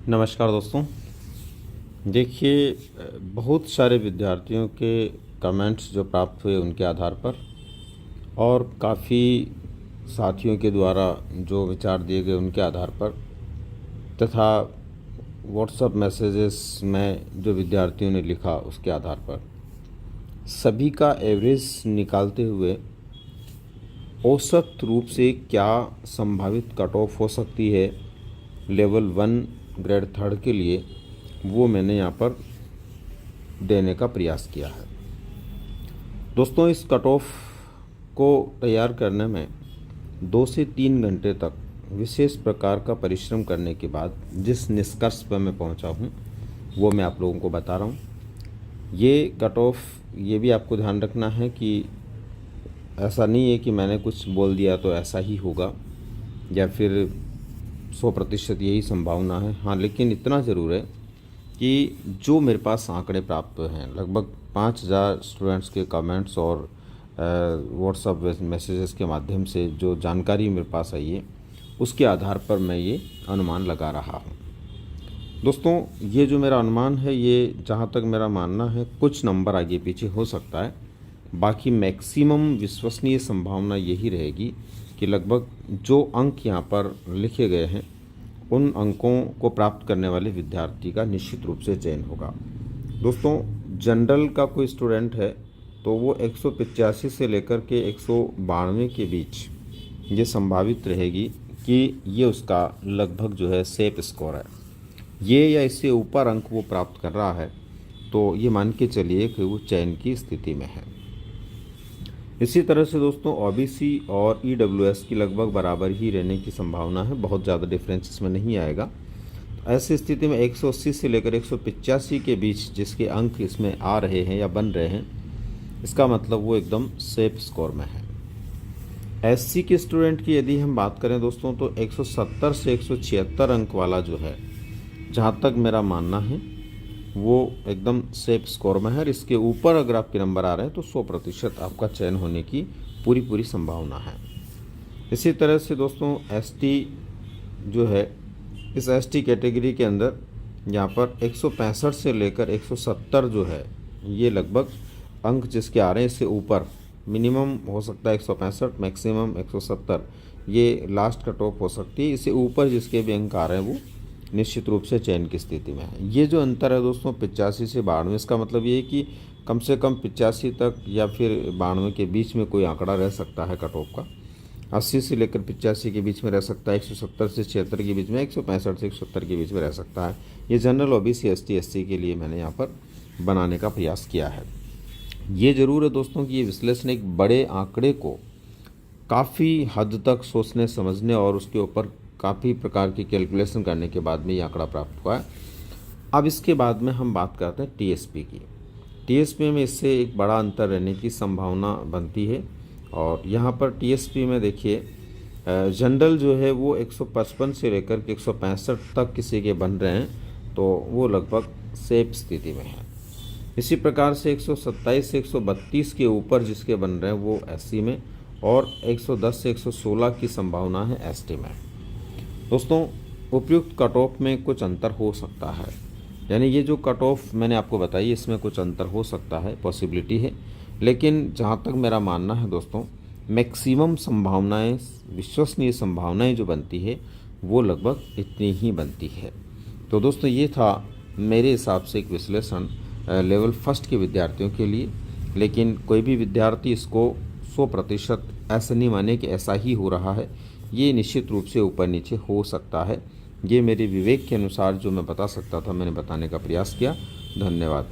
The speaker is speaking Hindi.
नमस्कार दोस्तों। देखिए, बहुत सारे विद्यार्थियों के कमेंट्स जो प्राप्त हुए उनके आधार पर और काफ़ी साथियों के द्वारा जो विचार दिए गए उनके आधार पर तथा व्हाट्सएप मैसेजेस में जो विद्यार्थियों ने लिखा उसके आधार पर सभी का एवरेज निकालते हुए औसत रूप से क्या संभावित कट ऑफ हो सकती है लेवल 1 ग्रेड 3 के लिए, वो मैंने यहाँ पर देने का प्रयास किया है। दोस्तों, इस कट ऑफ को तैयार करने में 2 से 3 घंटे तक विशेष प्रकार का परिश्रम करने के बाद जिस निष्कर्ष पर मैं पहुँचा हूँ वो मैं आप लोगों को बता रहा हूँ। ये कट ऑफ, ये भी आपको ध्यान रखना है कि ऐसा नहीं है कि मैंने कुछ बोल दिया तो ऐसा ही होगा या फिर 100% यही संभावना है। हाँ, लेकिन इतना ज़रूर है कि जो मेरे पास आंकड़े प्राप्त हुए हैं, लगभग 5000 स्टूडेंट्स के कमेंट्स और व्हाट्सएप मैसेजेस के माध्यम से जो जानकारी मेरे पास आई है उसके आधार पर मैं ये अनुमान लगा रहा हूँ। दोस्तों, ये जो मेरा अनुमान है, ये जहाँ तक मेरा मानना है कुछ नंबर आगे पीछे हो सकता है, बाकी मैक्सिमम विश्वसनीय संभावना यही रहेगी कि लगभग जो अंक यहाँ पर लिखे गए हैं उन अंकों को प्राप्त करने वाले विद्यार्थी का निश्चित रूप से चयन होगा। दोस्तों, जनरल का कोई स्टूडेंट है तो वो 185 से लेकर के 192 के बीच ये संभावित रहेगी कि ये उसका लगभग जो है सेफ स्कोर है। ये या इससे ऊपर अंक वो प्राप्त कर रहा है तो ये मान के चलिए कि वो चयन की स्थिति में है। इसी तरह से दोस्तों, ओबीसी और ईडब्ल्यूएस की लगभग बराबर ही रहने की संभावना है, बहुत ज़्यादा डिफरेंस इसमें नहीं आएगा। ऐसी स्थिति में 180 से लेकर 185 के बीच जिसके अंक इसमें आ रहे हैं या बन रहे हैं, इसका मतलब वो एकदम सेफ स्कोर में है। एससी के स्टूडेंट की यदि हम बात करें दोस्तों, तो 170 से 176 अंक वाला जो है, जहाँ तक मेरा मानना है वो एकदम सेफ स्कोर में है। और इसके ऊपर अगर आपके नंबर आ रहे हैं तो 100% आपका चयन होने की पूरी संभावना है। इसी तरह से दोस्तों, एसटी जो है, इस एसटी कैटेगरी के अंदर यहाँ पर 165 से लेकर 170 जो है, ये लगभग अंक जिसके आ रहे हैं, इससे ऊपर मिनिमम हो सकता है 165, मैक्सिमम 170, ये लास्ट कट ऑफ हो सकती है। इससे ऊपर जिसके भी अंक आ रहे हैं वो निश्चित रूप से चयन की स्थिति में है। ये जो अंतर है दोस्तों 85 से 92, इसका मतलब ये है कि कम से कम 85 तक या फिर 92 के बीच में कोई आंकड़ा रह सकता है कट ऑफ का। 80 से लेकर 85 के बीच में रह सकता है, 170 से 76 के बीच में, 165 से 170 के बीच में रह सकता है। ये जनरल ओबीसी एसटी एससी के लिए मैंने यहाँ पर बनाने का प्रयास किया है। ये ज़रूर है दोस्तों कि ये विश्लेषण एक बड़े आंकड़े को काफ़ी हद तक सोचने समझने और उसके ऊपर काफ़ी प्रकार की कैलकुलेशन करने के बाद में ये आंकड़ा प्राप्त हुआ है। अब इसके बाद में हम बात करते हैं टीएसपी की। टीएसपी में इससे एक बड़ा अंतर रहने की संभावना बनती है और यहाँ पर टीएसपी में देखिए, जनरल जो है वो 155 से लेकर के 165 तक किसी के बन रहे हैं तो वो लगभग सेफ स्थिति में है। इसी प्रकार से 127 से 132 के ऊपर जिसके बन रहे हैं वो एससी में, और 110 से 116 की संभावना है एसटी में। दोस्तों, उपयुक्त कट ऑफ में कुछ अंतर हो सकता है, यानी ये जो कट ऑफ मैंने आपको बताई इसमें कुछ अंतर हो सकता है, पॉसिबिलिटी है, लेकिन जहाँ तक मेरा मानना है दोस्तों, मैक्सिमम संभावनाएं, विश्वसनीय संभावनाएं जो बनती है वो लगभग इतनी ही बनती है। तो दोस्तों, ये था मेरे हिसाब से एक विश्लेषण लेवल फर्स्ट के विद्यार्थियों के लिए। लेकिन कोई भी विद्यार्थी इसको 100% ऐसा नहीं माने कि ऐसा ही हो रहा है, ये निश्चित रूप से ऊपर नीचे हो सकता है। ये मेरे विवेक के अनुसार जो मैं बता सकता था मैंने बताने का प्रयास किया। धन्यवाद।